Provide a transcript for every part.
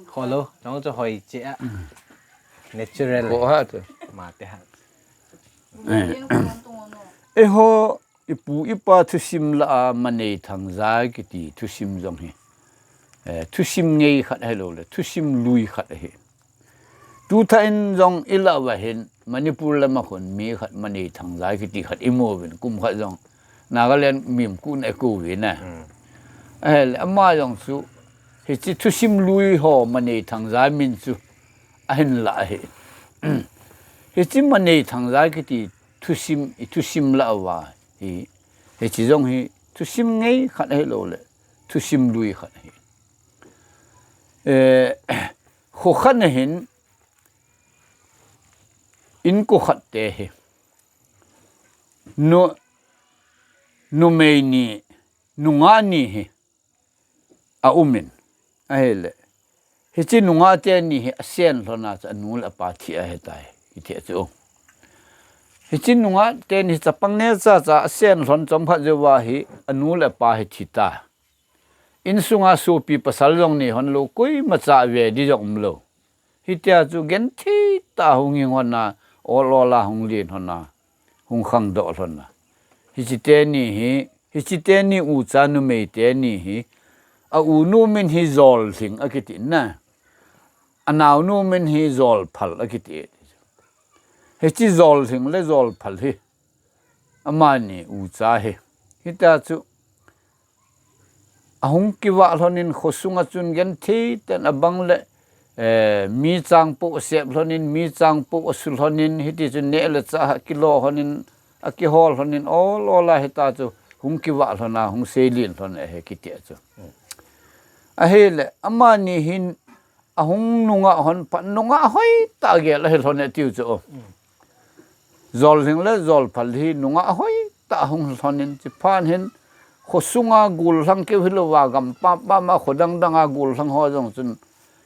khó lâu nó cho hỏi chị ạ natural khó ha thôi mà thế hả ho ipu ipa thu sim la mane thang za ki ti thu sim jong he thu sim ngei khat hello le thu sim lui khat he tu tha in jong ila wa hin manipur la ma khon mi khat mane thang za ki ti khat imo bin kum khat jong nagaland mim kun e ku wi na ama jong su he chi thu sim lui ho mane thang za min su ahin la he he chi mane thang za ki ti thu sim la wa he chỉ giống hi thu sim ngay khát hay lâu lệ thu sim lui khát hi khó khăn này hin in có khát thế hi no mày ni no ngã ni hi umin ai lệ hi chỉ no ngã thế ni hi sen lo na cha nu la pa thi a he tai hi thế chu hi chin nunga ten hi chapang ne cha sen hlon chom pha jewa hi anu le pa hi thita in sunga su pi pasal jong ni hon lo koi ma cha ve di jong lo hi tia chu gen thi ta hungi ngona olola hunglin hona hung khang do hlona hi chi te ni u cha nu me te ni hi a u nu min hi zol thing a kiti na anaw nu min hi zol phal a kiti he chi zol thing le zol phal hi amani u cha he hita chu ahung ki wa hlonin khosunga chun gen thi ten abang le mi chang po sep hlonin mi chang po asul hlonin hiti chu ne le cha kilo hlonin aki hol hlonin all ola hita chu hung ki wa hlona hung selin hlon he ki te chu a hele amani hin ahung nunga hon pa nunga hoi ta ge la hlone tiu chu zol hing le zol phal hi nunga hoi ta hung hlonin chi phan hin khosunga gul hlang ke hilowa gam pa ma khodang danga gul hlang ho jong chun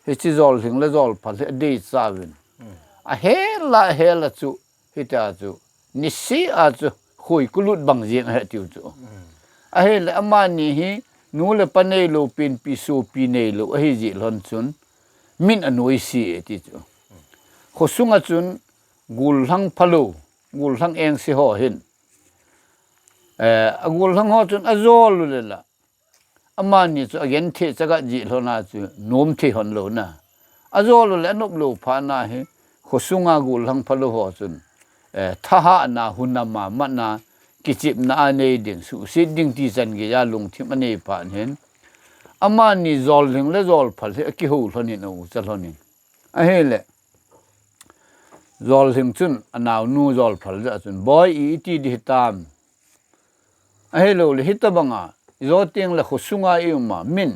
hi chi zol hing le zol phal he de chawin a hela chu hita chu nisi a chu khoi kulut bang jeng he tiu chu a hele amani hi nu le panei lo pin pi su pi nei lo hi ji lon chun min anoi si ti chu khosunga chun gul hlang phalo gul hlang eng si ho hin agul hlang ho chun azol le la amani chu again the chaga ji hlona chu nom the hon lo na azol le nop lo pha na he khosunga gul hlang phalo ho chun thaha na hunama mana kichip na nei ding su si ding ti chan ge ya lung thim ane pa hen amani zol hing le zol phal he ki ho hloni no chaloni a hele zol hing chun anaw nu zol phal ja chun boy I ti di tam hello le hitabanga zo tiang la khosunga iuma min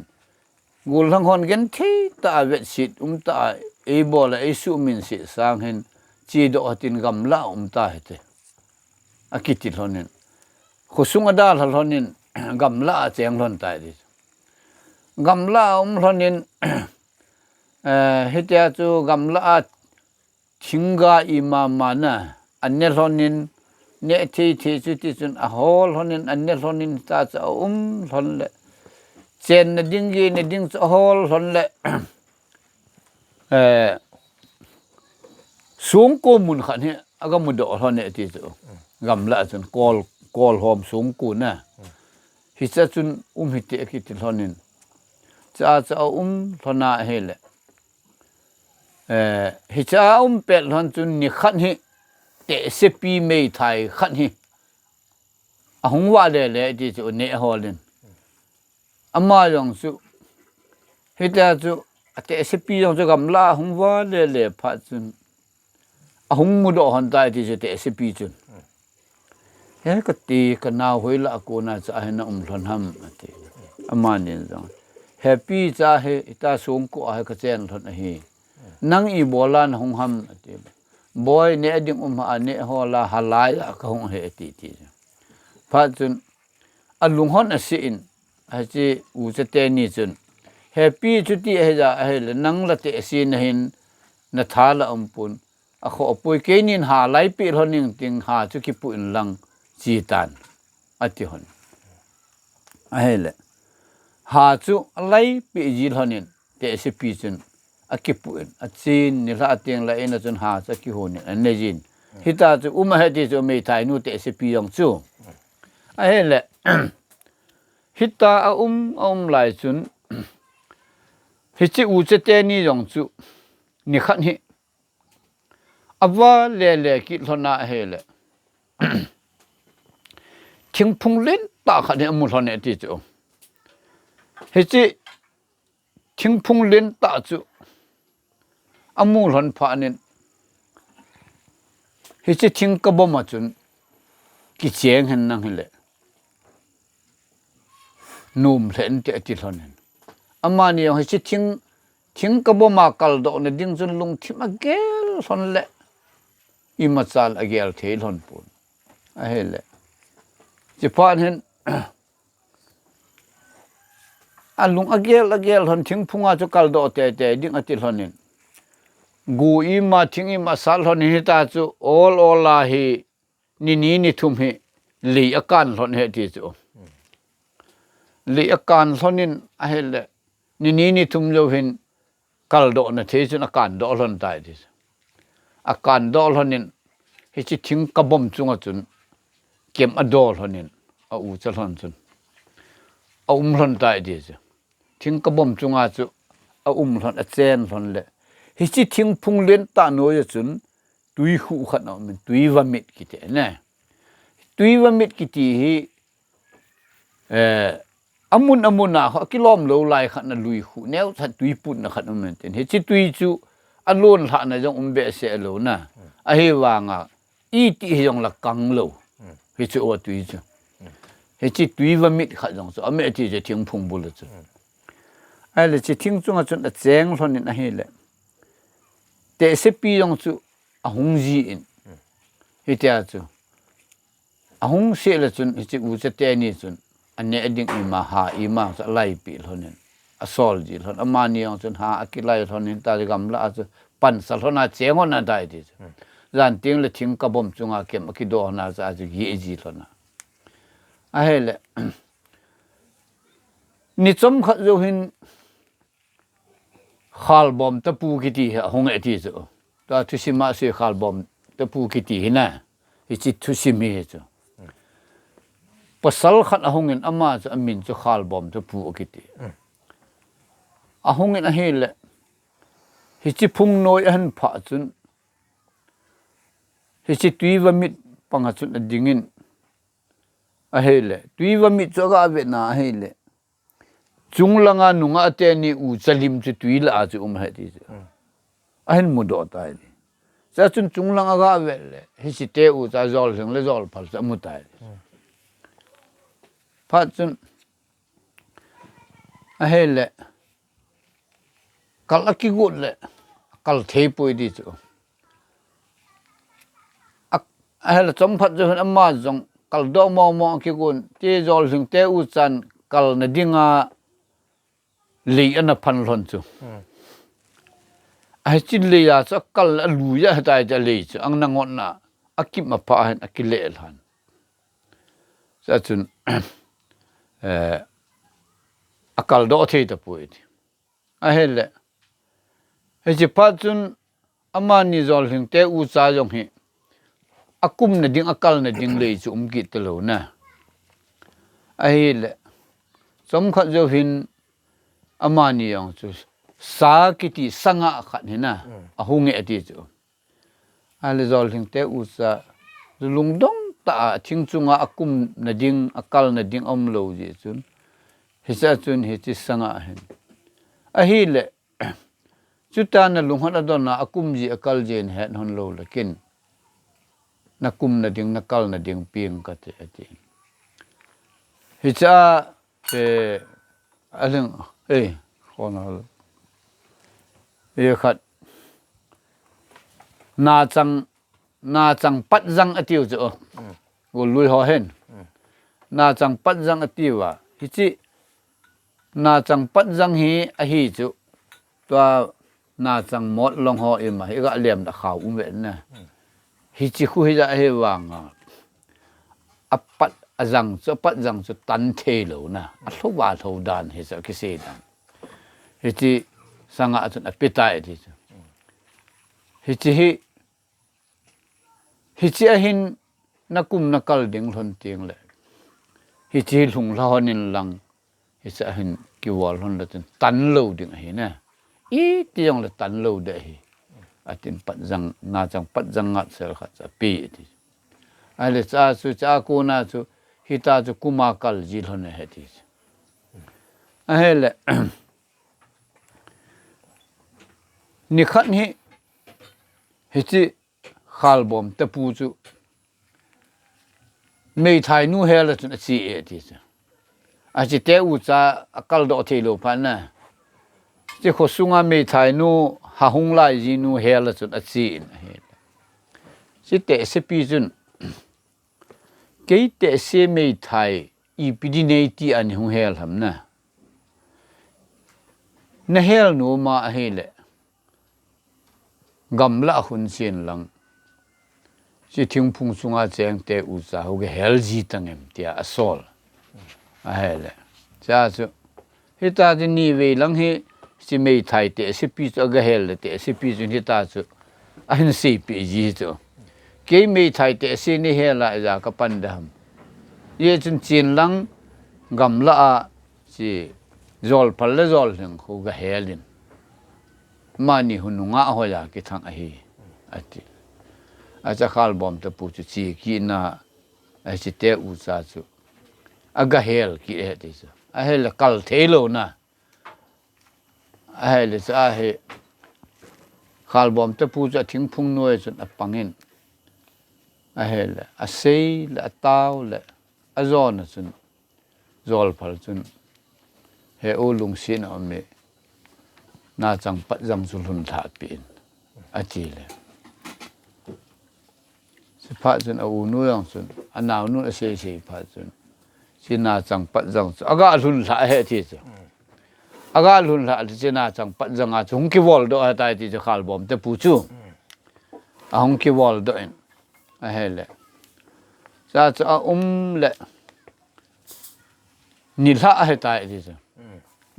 gul hang hon gen thi ta vet sit ta e bola e su min si sang hen chi do tin gam la ta hete akiti honin khosunga dal honin gam la cheng lon tai di gam la honin hetia chu gam la thinga ima mana anne honin ne thi chu ti chun a hol honin anne honin ta cha hon le chen na ding gi ne ding cha hol hon le sung ko mun khan he aga mu do hon ne ti chu gam la chun kol hom sung ku na hi cha chun hi te ki ti honin cha thona hele hi cha pel hon chun ni khan hi te se pi mei thai khan hi a hung wa le ti chu ne holin ama yong su hita chu ate se pi yong chu gam la hung wa le pha chun a hung mu do hon tai ti chu te se pi chun he ka ti ka na hoi la ko na cha na thon ham ate ama nin jong happy cha he ita sung ko a ka chen thon hi nang I bolan hung ham ate boy ne ding ane hola halai ka hung he ti pha chun alung hon asin a chi u che te ni chun happy chu ti he ja he nang la te sin hin na thala pun a kho poi ke nin ha lai pi honing ting ha chu ki pu in lang chi tan ati hon a hele hà chu lấy bị gì hơn để sẽ bị chun akipuin achin ni la tiang la ena chun hà sa ki hon an nejin hita chu hết đi chu me thai nu te se pi yong chu a hele hita lại chun hichi u che te ni yong chu ni khan hi awa le ki lona hele thing phung len ta khan he mu lone ti chu hichi thing phung len ta chu amu lon pha nen hichi thing ka bom ma chun ki cheng hen nang hele num len te ti lonen amani yo hichi thing ka bom ma kal do ne ding chun lung thim agel son le ima chal agel the lon pun a hele Japan hen alung agel hon thing phunga chu kal do te ding atil honin gu ima thing ima sal hon hi ta chu all la hi ni thum hi li akan hon he ti chu li akan honin a hele ni thum lo hin kal do na the chu akan do hon tai ti akan do honin hi chi thing ka bom chunga chun kem adol honin a u chal hon chun a hon tai ti chu thing ka bom chunga chu a hon a chen hon le hi chi thing phung len ta no ya chun tui khu khat no min tui wa mit ki te ne tui wa mit ki ti hi amun na ho kilom lo lai khat na lui khu neu tha tui put na khat no men ten hi chi tui chu alon tha na jong umbe se lo na a he wa nga i ti jong la kang lo hi chu o tui chu hi chi tui wa mit khat jong so ame ti je thing phung bu lo chu ai le chi thing chunga chun a cheng thon in a he le te se pi yong chu a hung ji in hi tia chu a hung se le chun hi chi u che te ni chun ane ading ima ha ima sa lai pi lonen a sol ji lon amani yong chun ha akilai lonen ta gam la chu pan sal hona chengon na dai ti ran ting le thing ka bom chunga kem ki do na sa ju ye ji lona a hele ni chom kha jo hin khal bom ta pu ki ti hong e ti zo ta thushima se khal bom ta pu ki ti hina hi chi thushimi he chu pasal khat ahongin ama cha amin chu khal bom ta pu ki ti ahongin a hele hi chi phung noi han pha chun hi chi tui wa mit panga chun dingin a hele tui wa mit chu ga ve na hele chunglanga nunga te ni u chalim chu tui la chu he ti ahin mu do tai ni sa chun chunglanga ga ve le hi si te u cha zol sing le zol phal sa mu tai pha chun a hele kal ki gut le kal thei pui di chu a hele chom phat jo amma jong kal do mo ki gun te zol sing te u chan kal na dinga li ana phan lon chu ai chin le ya cha kal lu ya ta ja le chu ang na ngon na akip ma pha han akile han sa chun akal do the ta pui a hele he chi pha chun amani zol hing te u cha jong hi akum na ding akal na ding le chu ki te lo na a hele som kha jo hin amani yang chu sa kiti sanga khat ni na a hunge ati chu ale zol hing te u sa lung dong ta thing chunga akum na ding akal na ding om lo ji chun hi sa chun hi chi sanga hen a hi le chuta na lung han adon na akum ji akal jen hen hon lo lakin na kum na ding na kal na ding ping ka te ati hi cha pe aleng khonal ye khat na chang pat jang atiu chu go lui ho hen na chang pat jang atiwa hi chi na chang pat jang hi a hi chu to na chang mot long ho ima hi ga lem da khau um wen na hi chi khu hi ja he wang a pat azang cho pat zang cho tan the lo na a thlowa thlo dan he sa ki se dan he chi sanga chun apitai ti he chi a hin nakum nakal ding thon ting le he chi lung la honin lang he sa hin ki wal hon la chun tan lo ding he na i tiang la tan lo de he atin pat zang na chang pat zang ngat sel kha cha pi ti ale cha su cha ko na chu hita chu kuma kal ji hon he ti a hele ni khat ni he chi khal bom te pu chu mei thai nu he la chun chi e ti a chi te u cha akal do the lo phan na chi kho sunga mei thai nu ha hung lai ji nu he la chun a chi he chi te se pi chun ke te se mei thai I pidi nei ti an hung hel ham na hel nu ma hele gam la hun sin lang si thing phung sunga cheng te u cha ho ge hel ji tangem tia asol a hele cha chu hita ji ni ve lang he si mei thai te si pi cha ga hel te si pi jun hita chu a hin si pi ji chu ke mei thai te si ni hela ja ka pan dam ye chun chin lang gam la a si zol phal le zol heng khu ga helin mani hununga hoya ki thang a hi ati acha khal bom te pu chu chi ki na a chi te u cha chu aga hel ki e ti chu a hel kal thelo na a hel cha he khal bom te pu cha thing phung noi chun a pangin a hel a sei la taw le a zon chun zol phal chun he o lung sin a me na chang pat jang chu hun tha pin a chi le si pha chun a u nu yang chun a naw nu a se pha chun si na chang pat jang chu aga hun tha he thi chu aga hun la chi na chang pat jang a chung ki wol do a tai ti chu khal bom te pu chu a hong ki wol do en a hele cha cha le ni la he tai ti chu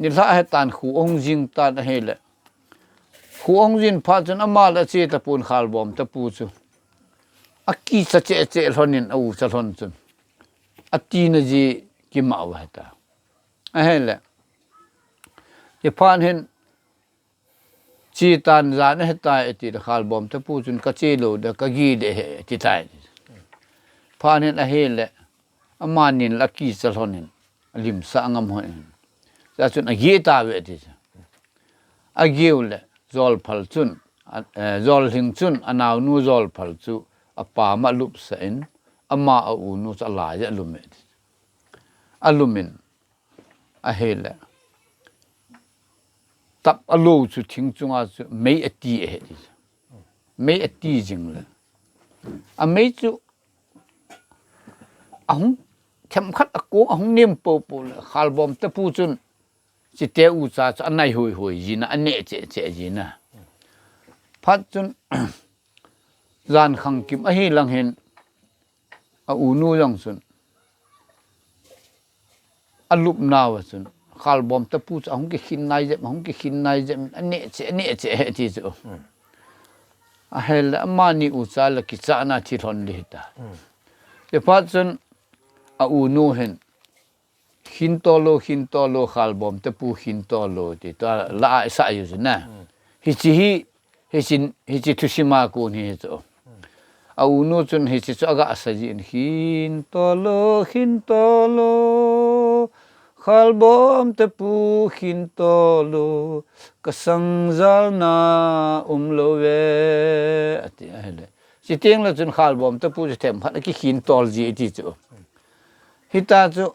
ni la he tan khu ong jing tan he le khu ong jin pha chun ama la che ta pun khal bom ta pu chu a ki cha che honin au cha hon chun a ti na ji ki ma wa ta a he le ye phan hin chi tan zan he ta ti khal bom ta pu chun ka che lo da ka gi de he ti tai phan hin a he le ama nin la ki cha honin lim sa ngam honin cha chun a gi ta we ti a giu le zol phal chun zol hing chun anaw nu zol phal chu apa ma lup sa in ama a u nu cha la ya lume alumin a hele tap alo chu thing chunga chu mei ati he ti mei ati jing le a mei chu ahung khem khat a ko ahung nim po le khal bom te pu chun chi te u cha cha nai hoi hoi ji na ane che ji na phat chun zan khang kim a hi lang hen a u nu lang chun a lup naw chun khal bom te pu cha hong ki khin nai je ane che he ti chu a hel amani u cha la ki cha na thi thon li ta te phat chun a u nu hen hin to lo khal bom te pu hin to lo ti ta la sa yu na hi chi thushima ko ni chu a u nu chun hi chi cha ga sa ji hin to lo khal bom te pu hin to lo ka sang zal na lo we ati hele chi teng la chun khal bom te pu them phat ki hin tol ji ti chu hita chu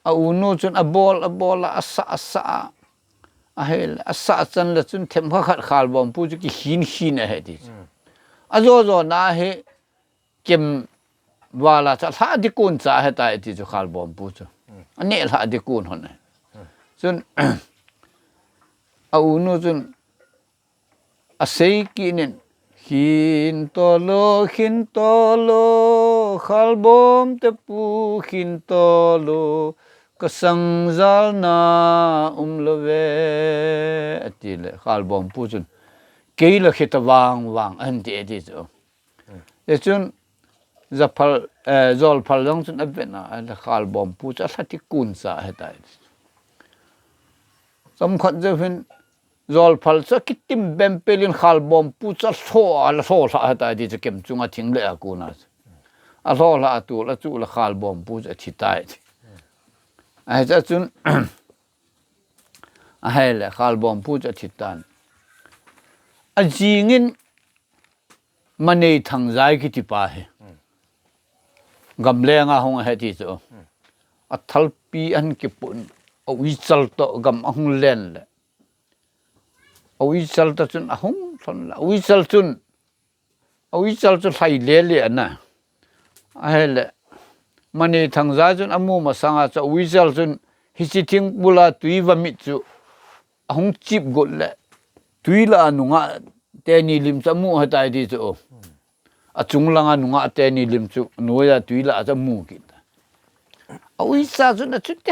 a u nu chun a bol a sa a hel a sa chan la chun them khat khal bom pu chu ki hin a he ti a zo na he kem wala cha tha di kun cha he ta ti chu khal bom pu chu ane tha di kun hon chun a u nu chun a sei ki nen hin to lo khal bom te pu khin to lo kasang zal na love atile khal bom pu chun ke la khita wang an ti ti chu e chun zapal zol phal dong chun avena la khal bom pu cha thati kun sa hetai som khat je hin zol phal cha kitim bem pelin khal bom pu cha so sa hetai ti kem chunga thing le akuna a lo la tu la chu la khal bom pu cha thitai ai cha chun a hele khal bom pu cha thitan a jingin mane thang zai ki ti pa he gam le nga hong he ti chu a thal pi an ki pun a wi chal to gam ahung len le a wi chal ta chun ahung thon la wi chal chun hai le le na a hele mane thang zai chun amu ma sanga cha wi chal chun hi chi thing bula tui wa mi chu ahung chip gol le tui la nunga te ni lim cha mu ha tai di chu a chung langa nunga te ni lim chu noya tui la cha mu ki a ui sa chun a chutti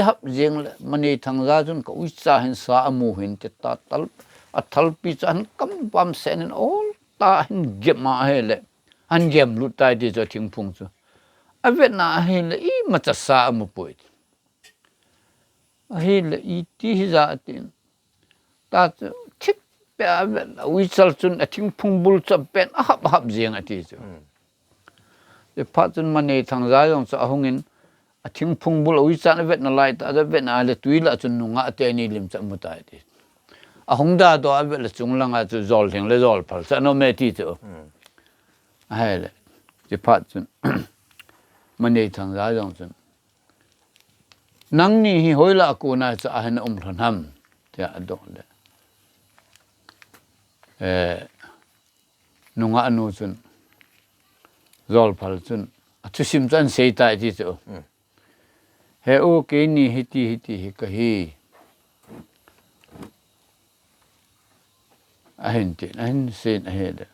hap jeng le mani thang za chun ka ui sa hin sa amu hin te ta tal a thal pi chan kam pam sen in all ta hin gem ma hele han gem lu tai di cho thing phung chu a vet na hele I ma cha sa amu poi a hele I ti za tin ta thik pe a vet ui sal chun a thing phung bul cha pen a hap jeng a ti chu e pha chun mani thang za yong cha hongin a thing phung bul ui chan vet na lai ta vet na le tui la chun nunga te ni lim cha mu tai ti a hong da do a vet la chung langa chu zol thing le zol phal cha no me ti chu a hele e pha chun mani thang za yong chun nang ni hi hoila ko na cha han thon ham te a do le nunga anu chun zol phal chun a chu sim chan sei tai ti chu he o ke ni hiti hi ka hi a hin ti an sen a he de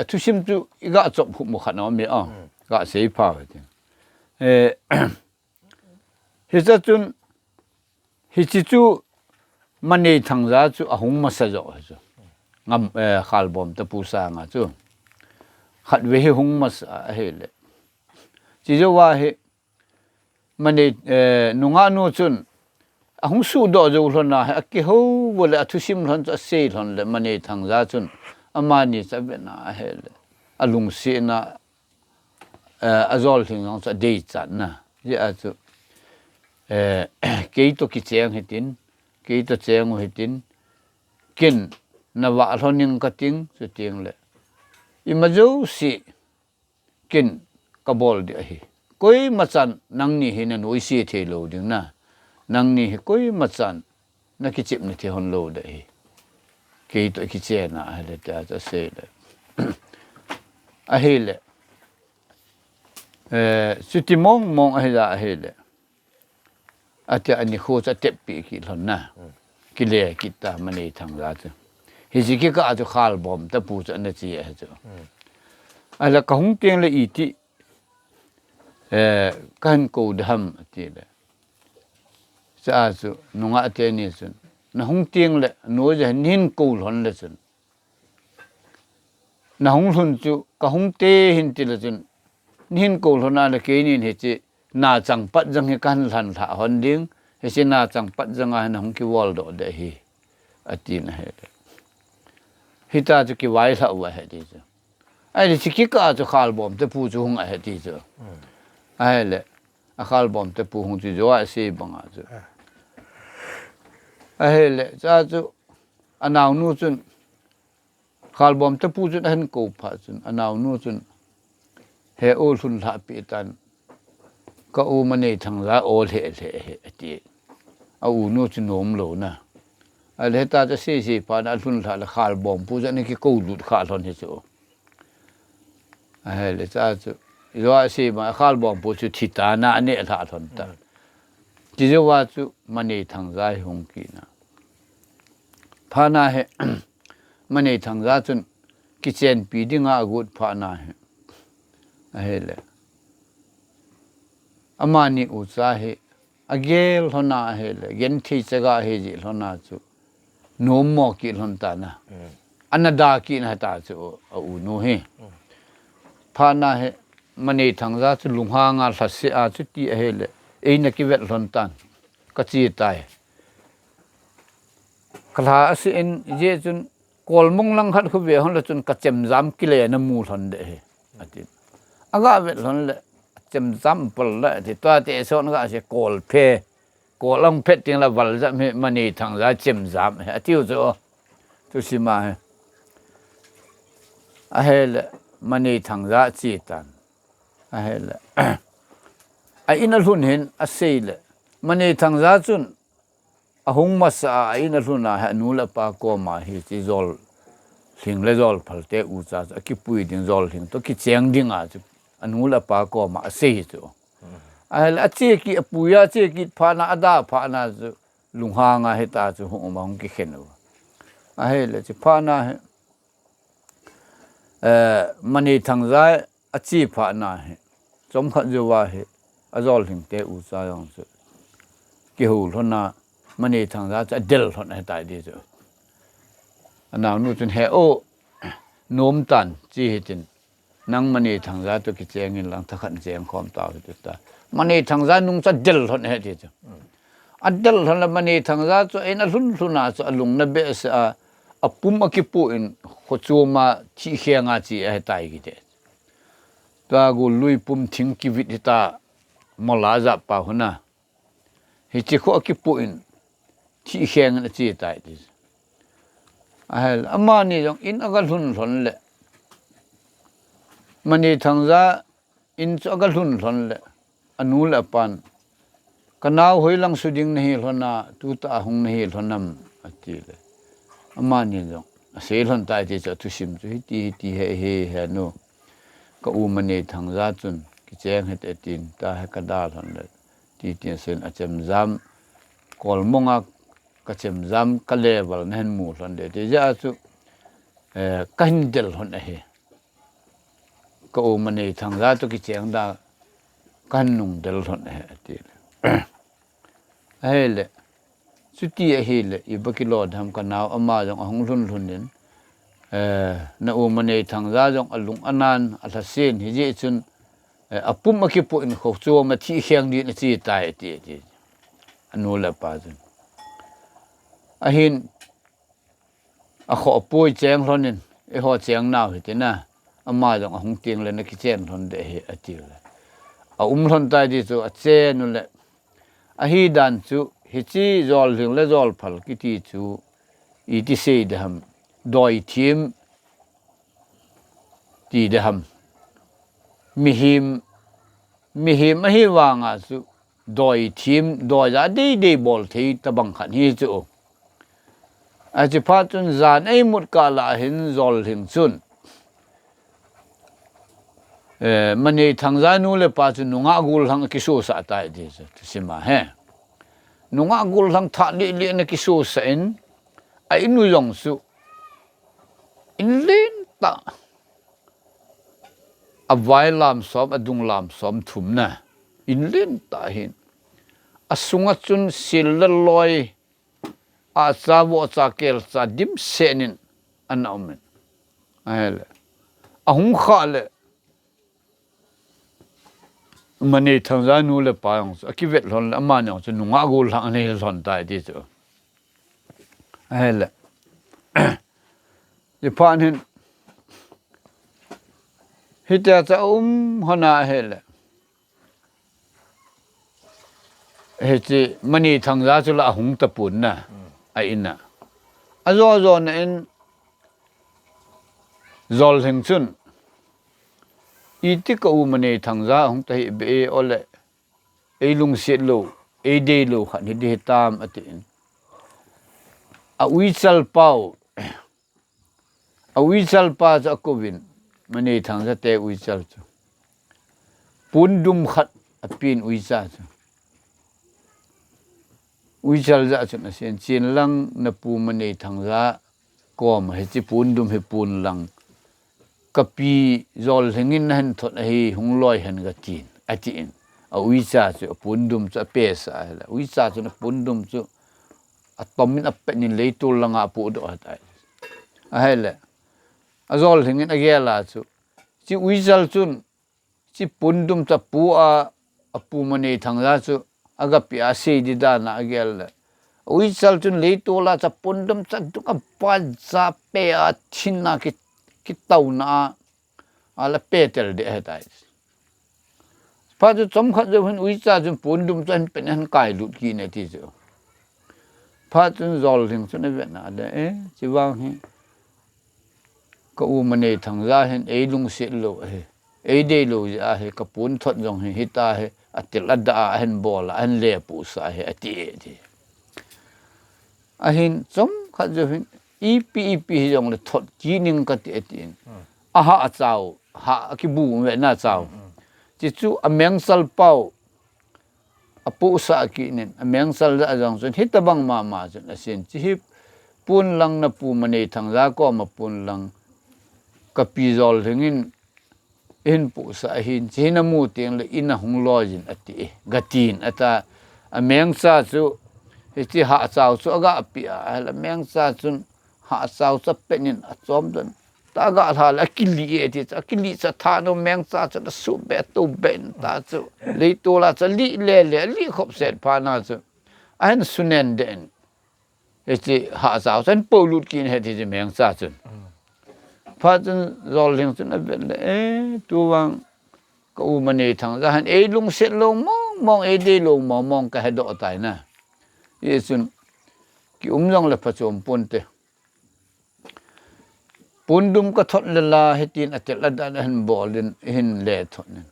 chu sim chu ga chop khu mo khan no me a ga sei pha ti he cha chun hi chi chu mani thang za chu ahung ma sa jo chu ngam khal bom ta pu sa nga chu khat ve hi hung ma sa he le chi jo wa he mani nunga nu chun ahung su do jo hlon na ha ki ho bole athu sim hlon cha se hlon le mani thang za chun amani cha be na he le alung si na azol thing ang cha dei chan na ya chu ke to ki cheng hitin ke to cheng hitin kin na wa hloning ka ting chu ting le imajo si kin ka bol de hi koi machan nang ni hin an oi si the lo ding na nang ni koi machan na ki chip ni the hon lo de hi ke to ki che na le ta cha se le a he le suti mong a he da he le ate ani kho cha tep pi ki hlon na ki le ki ta mani thang ra chu hi ji ki ka chu khal bom ta pu cha na chi a chu ala ka hung teng le I ti kan ko dham ti le cha chu nunga te ni chun na hung teng le no ja nin ko hlon le chun na hung hlun chu ka hung te hin ti le chun nin ko hlona le ke ni he chi na chang pat jang he kan hlan tha hon ding he si na chang pat jang a na hung ki wal do de hi atin he hi ta chu ki wai tha wa he ti chu ai chi ki ka chu khal bom te pu chu hung a he ti chu ai le a khal bom te pu hung chu jo a se bang a chu ai le cha chu anaw nu chun khal bom te pu chu han ko pha chun anaw nu chun he ol hun la pi tan ka u mane thang la ol he ti a u nu chu nom lo na a le ta cha se pa na hun la khal bom pu ja ni ki ko lut kha lon he chu a le cha chu yo a se ma khal bom pu chu thi ta na ne la lon ta ji jo wa chu mane thang zai hong ki na pha na he มันในทางราจนกิเจนปีดิ้งอากุดพานาเฮเลอามานี่อุตสาห์อเกลหนาเฮเลเย็นที่จะกาเฮจิหนาจูโนมอกิหนตานะอันนั้นดากินะตาจูอูโนเฮพานาเฮมันในทางราจลุงหางาลัสเสียจุดที่เฮเลเอ็นกิเวลหนตันก็จีตายคลาสิเอ็นเยจุนกอลมงลังขัดเขาเวหันละจนกระเจมจำกิเลนมูลหันเดะอาทิตย์อากาเวลหันละเจมจำปลละที่ตัวเตะโซนก็อาจจะกอลเพกอลังเพติงละวัลจะมันนี่ทางจะเจมจำอาทิตย์จะตุสิมาเฮลมันนี่ทางจะจีตันเฮลไอ้อินัลหุนเห็นอาศัยละมันนี่ทางจะจุนหงมาสายนั่นลุนะฮะนูละปากก็มาฮิจิจอลสิงเลจอลพัลเตอุจาจะกิปุยดิ้งจอลสิงตัวกิเชียงดิ้งอาจุนูละปากก็มาเสียจูอาเจกิปุยอาเจกิพานาอดาพานาจูลุงหางาเฮตาจูหงมาหงกิเขนวเฮเลจิพานามันนี่ทางใจอาชีพานาเฮจอมขัดจูว่าเฮอจอลสิงเตอุจายังจูกิหูลุนะมันนี่ทางราจะเดลทนให้ตายดีจ้ะอันนั้นนู่นจนเฮโอโน้มตันจีเฮตินนั่งมันนี่ทางราตัวกิจเงินหลังทักขันเจียงความตาวตุตามันนี่ทางรานุ่งจะเดลทนให้ดีจ้ะอันเดลทนแล้วมันนี่ทางราจะเอ็นลุนลุนาจะลุงนับเบสปุ่มอกิปุอินขจูมาที่เขียงอาจีให้ตายกิเดตัวกูลุยปุ่มทิ้งกิวิตตามลาจับป่าวนะเฮจิโคอกิปุอินที่เขียงนั่นจีตายดิอามานี่จงอินอากาศหุ่นหลนเลยมันนี่ทางจะอินอากาศหุ่นหลนเลยอนุละปันกันเอาหอยลังสุดิงนี่หลนน่ะตุตาหงนี่หลนนำอติเลยอามานี่จงเสียหลนตายที่จะทุสิมจุที่เฮโนก็อูมันนี่ทางจะจนกิจเองให้เตตินตาให้กระดาษหลนเลยที่เตียนเส้นอาจจะจำกอลมงอ่ะก็เชื่อมจำก็เลวแล้วนั่นมูลนั่นเดี๋ยวจะสุกันเดลคนเองก็มันในทางราตุกิจยังได้กันนุ่งเดลคนเองทีเฮ้ยเลยสุดที่เฮ้ยเลยอีบักกิโลทำกันเอาอามาจงหงลุนลุนเนี่ยนั่นมันในทางราจงอลุงอนันต์อัลเซนฮิจิจุนปุ่มมาคิดปุ่นเขาชัวมาที่เขียงดีนที่ตายทีอันนู้นแหละป้าจุนหินขอปุยแจงทนนินขอแจงนาวเหตุนะอามาจงหงเตียงเลยนักแจงทนเดะอติเลยทนตายดิจูเจนุเลยหิดันจูฮิจิจอลถึงและจอลพัลกิติจูอีที่เสดหัมดอยทีมตีเดหัมมิหิมไม่ให้วางอ่ะจูดอยทีมดอยจะได้บอลที่ตะบังขันฮิจูอาจจะพาจนจานไอ้หมดกาลาหินจอลหินจุนมันในทางจานูเลยพาจนนุ่งอากุลทางกิโซสะตายดีจ้ะทุสิมาเฮนุ่งอากุลทางทัดเลี้ยนกิโซสะอินไอ้นุ่ยองสุอินเลนตาอวัยลามสอมอดุงลามสอมถุมนะอินเลนตาหินอสุงจุนสิลลอยอาซาวอซาเกลซาดิมเซนินอันนั้นมันอะไรหุงข้าเลยมันในทางด้านนู้นเลยป้าองค์คิดเวทหล่นละมันองค์นุ่งอากูหลังนี่หล่นตายที่สุดอะไรจะพานินฮิตาจะหัวหน้าเฮลเฮจิมันในทางด้านสุละหุงตะปุ่นนะไอ้น่ะอาจารย์นั่นจอลหิงชุนอีที่ก็มันในทางจ้าของไทยเบอโอเลไอลุงเสียโลไอเดโลขันฮิดีตามอตินวิจัลเปาวิจัลปาจะกูวินมันในทางจ้าเตวิจัลจูปุ่นดุมขัดปีนวิจัลจูวิจัลจะจุดนั้นเสียนลังนับปูมันในทางจ้า có mà hết chỉ bún đùm hết bún lăng kapi zol hengin han thot hi hung loi han ga tin atin a uisa chu bún đùm chu pesa la uisa chu bún đùm chu atomin apenin leitul langa pu do hatai a hele azol hengin agela chu chi uisal chun chi bún đùm cha pu a apu mane thangla chu aga pi a se di da na agel uisal chun leitola cha bún đùm cha du ka pa za pe a thinna ki tau na ala petel de hatai pa chu chom khat jo hin uisa chun bún đùm chan pen han kai lut ki ne ti chu pa chun zol thing chun ve na de chi wang hi ko u mane thang ra hin e lung se lo e de lo ja he ka pun thot jong hi ta he atil ada hen bol an le pu sa he ati ti a hin chom khat jo hin ep jong le thot ki ning ka ti tin a ha chao ha ki bu ve na chao chi chu ameng sal pau apu sa ki nen ameng sal da jong chun hitabang ma chun asin chi hi pun lang na pu mane thang ra ko ma pun lang kapi zol hengin in pu sa hin china mu teng le in hung lojin ati gatin ata ameng sa chu hi ha chao chu aga pi a meng sa chun ha chao cha penin a chom don ta ga tha la kili e ti cha kili cha tha no meng sa cha su be tu ben ta chu le to la cha li li khop set pa na chu an sunen den e ti ha chao chen po lut kin he ti meng sa chun pa chun zol ling chun a vel tu wang ko u mane thang ra han e lung set lo mong e de lo mong ka he do tai na ye chun ki jong la pha chom pon te pun dum ka thot le la hitin atel adan han bolin hin le thot nen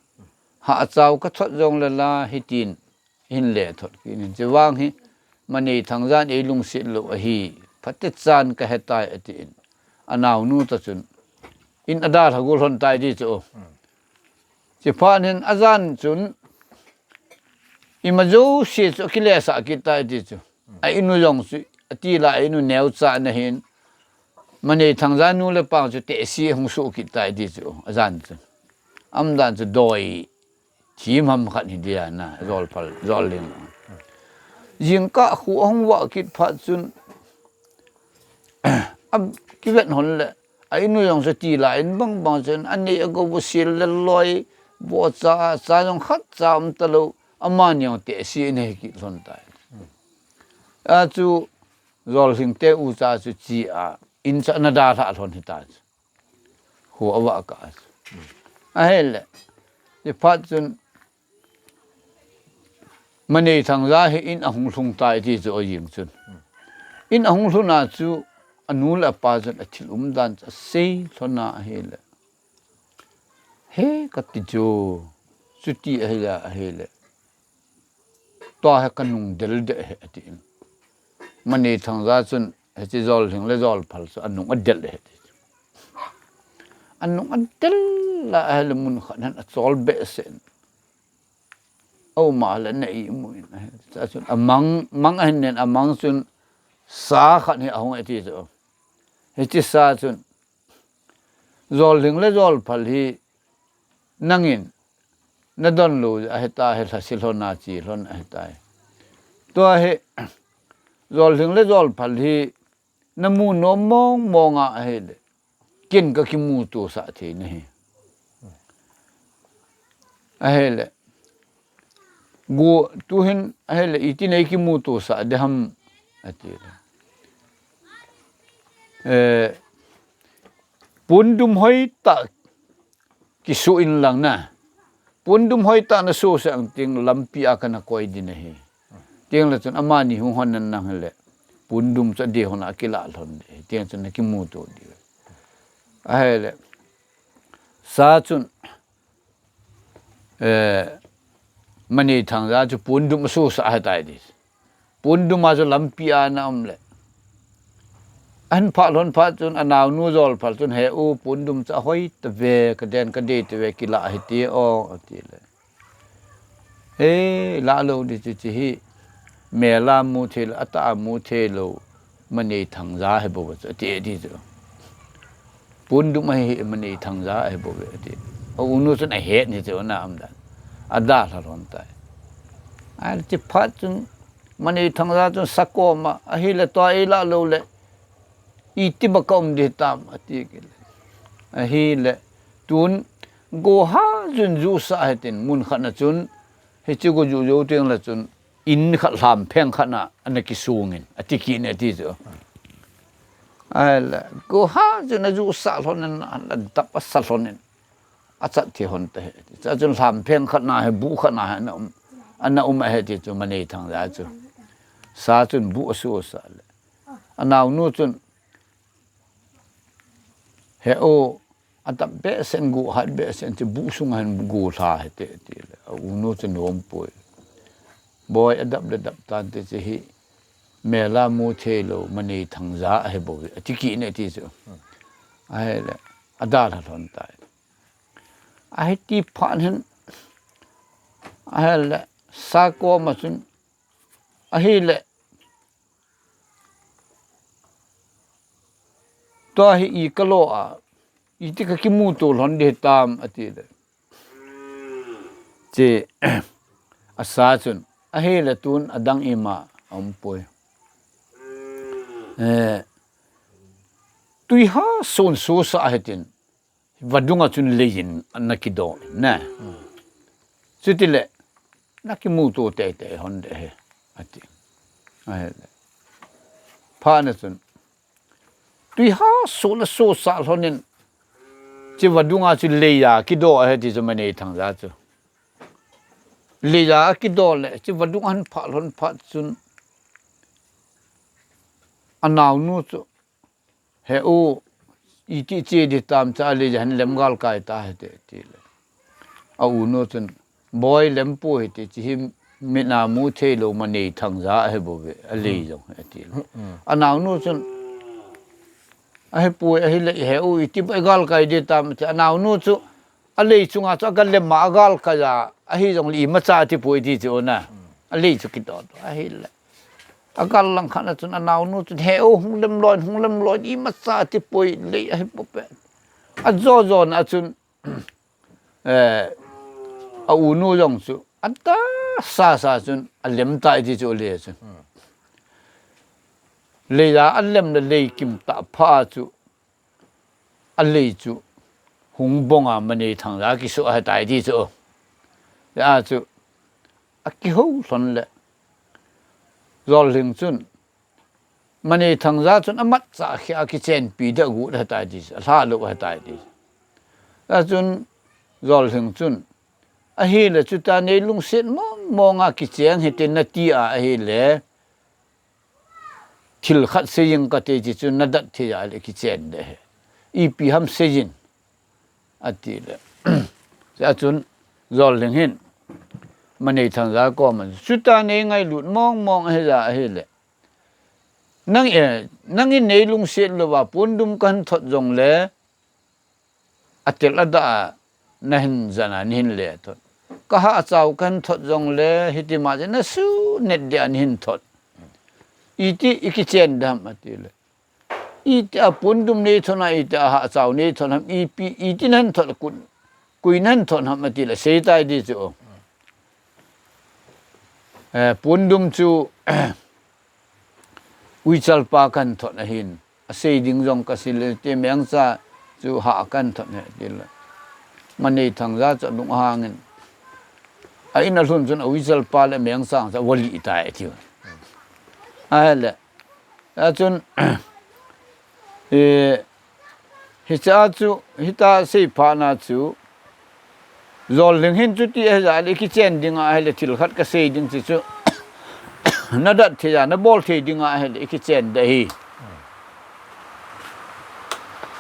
ha chaw ka thot jong le la hitin hin le thot ki nin che wang hi mane thang jan e lung set lo hi phatit chan ka hetai atin anaw nu ta chun in adar hagul hon tai di chu che phanin azan chun imajo se chu kilesa ki tai di chu a inu yong su ati la inu neu cha na hin mane thangza nu le pa chu te si hung su ki tai di chu azan chu am dan chu doi thim ham khat hi dia na zol pal zol ling jing ka khu hong wa ki pha chun am ki vet hon le ai nu yong se ti la in bang chen ani ago bu sil le loi bo cha jong khat cha am ta lo aman yong te si ne ki lon tai a chu zol hing te u cha chu chi a in cha na da tha thon hi ta hu awa ka a hel ye phat chun mane thang ra hi in ahung thung tai ti zo ying chun in ahung thuna chu anul apa chun athil dan cha sei thona hele he ka ti jo chuti hele to ha kanung del de he atin mane thang ra chun he zol hing le zol phal chu anung adel he anung adel la hele mun khanan achol be sen au ma la nei mu cha chun amang mang an nen amang chun sa khat ni ahung ati zo he chi sa chun zol hing le zol phal hi nangin na don lu a heta he thasil hona chi hlon a heta to he zol hing le zol phal hi namu no mong a he le kin ka ki mu tu sa thi nei a he le go tu hin a he le iti nei ki mu tu sa de ham ati pun dum hoi ta ki su in lang na pun dum hoi ta na su sang ting lampi akana koi din he ting la chun amani hu hon nan nang le pun dum cha de hona akila lon de ting chun ki mu to di a hele sa chun mani thang ra chu pun dum su sa ha tai di pun dum ma chu lampi ana am le an pha lon pha chun anaw nu zol phal chun he u pun dum cha hoi ta ve ka den ka de te ve kila hi ti o ati le he la lo di chi hi me la mu the ata mu the lo มันนี่ทางจ้าให้บ่จะเตะที่จ้ะปุ่นดุไม่มันนี่ทางจ้าให้บ่ที่เอาอุนุสุนไอเหตุนี่จ้ะนะอำดันอัดดาลรอนตายอันที่พัดจนมันนี่ทางจ้าจนสักโกมาอหิเลตัวเอละโลเลอีติบกอมดิตามอติกิเลอหิเลตุนโกหาจนจูสาเหตินมุนขณะจนเฮจิโกจูโยเตียงละจนอินขัดลามเพ่งขณะอันนั้นกิสูงินอติกินอติจ้ะกูหาจนจูสาลนันอันดับสาลนันอาจที่หนเตะจนลามเพ่งขณะให้บุขณะอันนั้นเหตุจุมันนี่ทางจ้าจุสาจนบุสูสาลอันนั้นนู่นจนเฮโออันดับเบสเซนกูหัดเบสเซนจะบุสุงหันกูลาเหตุที่เลยอุโนจนโอมป่วยบอยอันดับระดับตานที่จะฮีเมล่ามูเทโลมันนี่ทางจ้าให้บ่อยที่กินเนี่ยที่สุดไอ้เลยอันดาลหอนตายไอ้ที่ผ่านนั้นไอ้เลยสากวมาสุนไอ้เลยตัวฮีอีกโลอ่ะอีที่ก็คิมูตัวหลอนเดตามอติเลยเจอาสาสุนไอ้เลยตุนอดังอิมาอมป่วยตุยหาส่วนสูสาเหตุนวัดดุงอาจุนเลยนอันนักดูนะสุดที่เลยนักมูตัวเตะฮอนเดออติไอ้เลยพานะสุนตุยหาส่วนสูสาหนินที่วัดดุงอาจุนเลยยาคิดดูไอ้ที่จะมันเอทางจ้าจูเลยยาคิดดูเลยที่วัดดุงอันพัดหอนพัดสุนอันนาวนู้จูเฮโออีที่เจดิตามชาลีจะเห็นเล็มกาลกายตาเหตุที่เลยเอาอุโนจุนบอยเล็มปูเหตุที่หิมมินามูเทโลมันนี่ทางจ้าให้บ่เวอลีจงเหตุเลยอันนาวนู้จุนไอ้ปูไอ้เลยเฮโออีที่ไปกาลกายดิตามชาอันนาวนู้จูอลีจุงอาจักกันเล็มมากาลกายไอ้จงลีมาชาที่ปูที่จูนะอลีจุกิดอดไอ้เลยอากาศลังขันจุนอนาวนู้จุนเฮโอหุงเล็มลอยอีมาซาที่ป่วยเลยให้ปุ๊บอันโจนอันจุนอาอุนูยองจุอันตาซาจุนอันเล็มตายที่จุเลยจุนเลยยาอันเล็มเลยกิมตาพาจุอันเลยจุหุงบงอามันนี่ทางรากิสุให้ตายที่จุแล้วจุอักกิหูสนเลยรอลิงจุนมันนี่ทางจ้าจุนอมัดสาขีอากิเชนปีเดกูได้ตายดิลาลุให้ตายดิแล้วจุนรอลิงจุนอหิเลจุตาในลุงเสนมองอากิเชนให้เต็นนาทีอหิเลทิลขัดเสียงก็เตจิจุนนัดที่อากิเชนเดอีปีฮัมเสียงอติเลแล้วจุนรอลิงเห็นมันในทางจ้าก็มันสุดท้ายไงหลุดมองให้จ้าให้เลยนั่งในลุงเสียหรือว่าปุ่นดุมกันทดจงเลยอัตลดานั่นจานินเลยทดก็หาเจ้ากันทดจงเลยฮิติมาจะนั่นสู้เน็ตเดียนินทดอีที่อีกเช่นดำอัติเลยอีที่ปุ่นดุมนี่ทนอีที่หาเจ้านี่ทนทำอีที่นั่นทดกุยนั่นทนทำอัติเลยเสียใจดีจ้ะปุ่นดุมจูวิจัลปากันทนหินเสียดิ้งจงกสิเลที่เมียงซาจูหากันทนเนี่ยดีละมันในทางจ้าจะลุงหางินไอ้นั่นส่วนจนวิจัลปาและเมียงซาจะวลีตายที่ว่าอะไรแล้วจนฮิตาจูฮิตาเสียพานาจูรอลิงเห็นจุดที่เอจ่าเลยคิดเช่นดิ่งอะไรเลยทิลขัดก็เสียดิ่งสิจูนัดที่จะนับบอลที่ดิ่งอะไรเลยคิดเช่นได้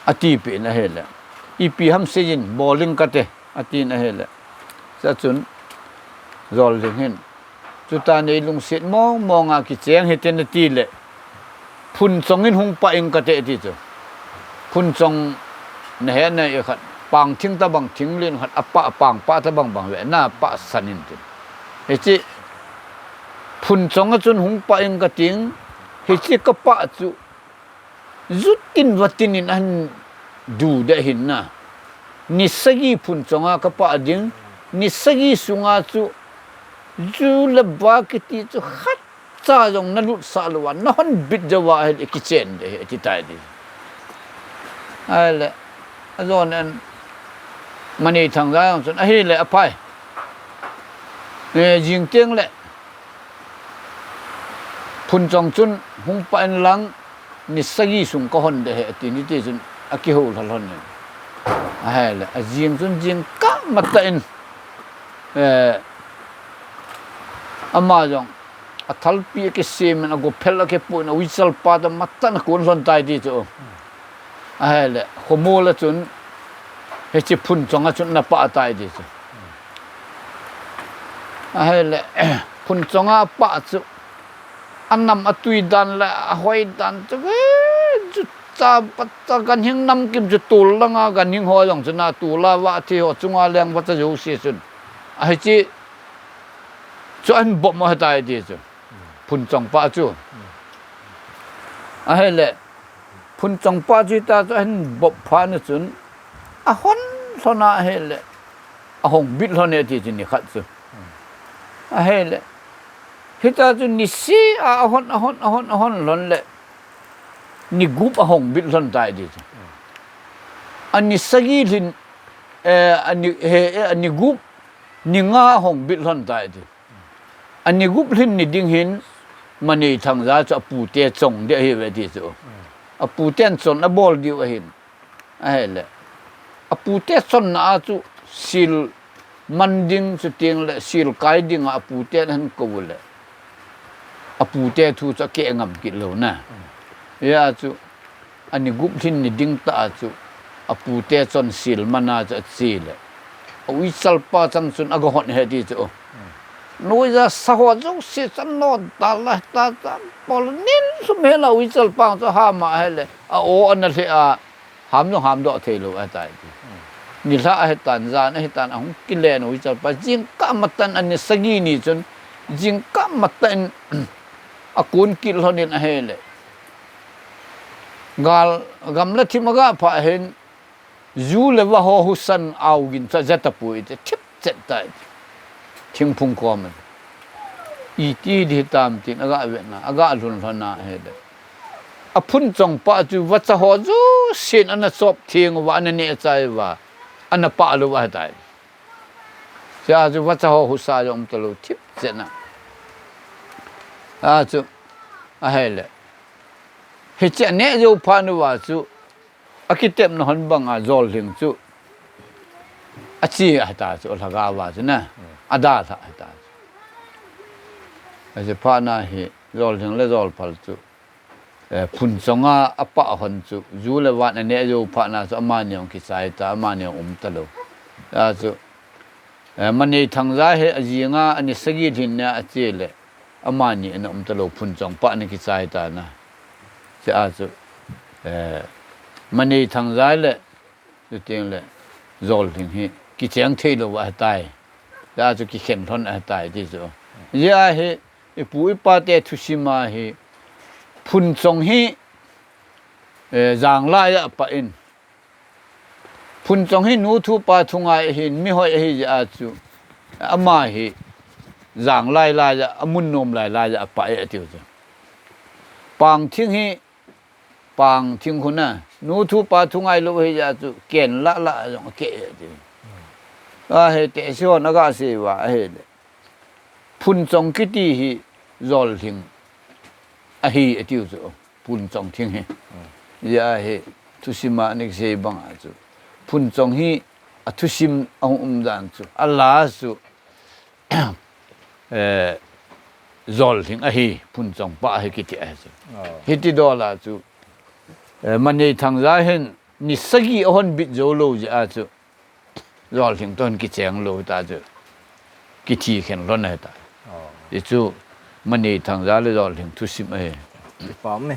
อติเป็นอะไรเลยอีพีฮัมเสียนบอลลิงกัดเตอตินอะไรเลยสักจุนรอลิงเห็นจุดตาในลุงเสียมองอาคิดเสียงเห็นนาทีเลยพุ่นส่งเงินหงไปเองกัดเตที่จูพุ่นส่งเนี่ยเนี่ยขัดปังทิ้งตะบังทิ้งเล่นขัดอปะปังปะตะบังบังเวน่าปะสันินติเฮจิพุ่นสองจุนหุงปะเองก็ทิ้ง he chi ka pa chu zutin watin in an du da hin na ni sagi phun chonga ka pa ding ni sagi sunga chu ju la ba ki ti chu khat cha jong na lut sa lo wan na hon bit jawa he ki chen de ti tai di ale azon an mani thang ga son a hi le apai ne jing teng le phun chong chun hung pa en lang ni sagi sung ko hon de he ti ni ti chun a ki hol hon ne a he le a jing chun jing ka mat in ama jong a thal pi ke sem na go phel ke pu na wisal pa da matan kun lon tai di chu a he le khomo la chun he chi phun chong a chun na pa tai di chu a he le phun chong a pa chu annam atui dan la hoi dan chu chu cha pat cha gan hing nam kim chu tul la nga gan hing ho jong chuna tu la wa thi ho chunga leng wa cha yo si chun a he chi chu an bo ma tai di chu phun chong pa chu a he le phun chong pa chi ta chu an bo pha na chun a hon sona he le a hong bit lo ne ti ni khat chu a he le hita chu ni si a hon lon le ni gup a hong bit lon tai di chu ani sagi lin ani gup ni nga hong bit lon tai di ani gup lin ni ding hin mani thang za cha pu te chong de he we ti chu a pu ten chon a bol di a hin a he le a pu te chon na chu sil manding chu ting le sil kai ding a pu te han ko le a pu te thu cha ke ngam ki lo na ya chu ani gup lin ni ding ta chu a pu te chon sil mana cha chi le a wi sal pa chang chun a go hon he ti chu noi ra sa ho chu si chan no ta la ta pol nin su me la wi sal pa cha ha ma he le a o an le a ham do the lo a tai ni la he tan za na he tan ang ki le no wi sal pa jing ka matan an ni sagi ni chun jing ka matan a kun kil honin a he le gal gam la thimaga pha hen zu le wa ho husan au gin cha jata pu ite thip chet tai thing phung ko man i ti di tam tin aga ve na aga lun thana he de a phun chong pa chu wa cha ho zu sin an sop thing wa an ne chai wa an pa lu wa tai ja chu wa cha ho husa yom to lu thip chet na a chu a he le he che ne jo pha nu wa chu akitem na hon bang a zol hing chu a chi a ta chu la ga wa chu na ada tha ta a je pha na he zol hing le zol phal chu phun chonga apa hon chu zu le wa na ne jo pha na chu ama nyong ki sai ta ama nyong ta lo a chu mani thang za he ajinga ani sagi thin na a che le ama ni na ta lo phun chong pa ni ki sai ta na se a chu mani thang za le chu ting le zol hing he ki chang thei lo wa tai da chu ki khen thon a tai ti chu ya he e pui pa te thushima he phun chong hi jang la ya pa in phun chong hi nu thu pa thungai hin mi hoi hi ja chu ama hi jang lai la ya amun nom lai la ya pa e ti chu pang thing hi pang thing khuna nu thu pa thungai lo hi ja chu ken la jong ke ti a he te sio na ga se wa he phun chong ki ti hi zol thing a hi tiu chu phun chong thing he ya he thushima nik se bang a chu phun chong hi a thusim dan chu ala chu zol thing a hi phun chong pa he ki ti a chu hi ti do la chu mani thang za hen ni sagi hon bit zo lo ja chu zol thing ton ki cheng lo ta chu ki thi khen ron na ta chu mani thang za le zol thing thusim a he pom ne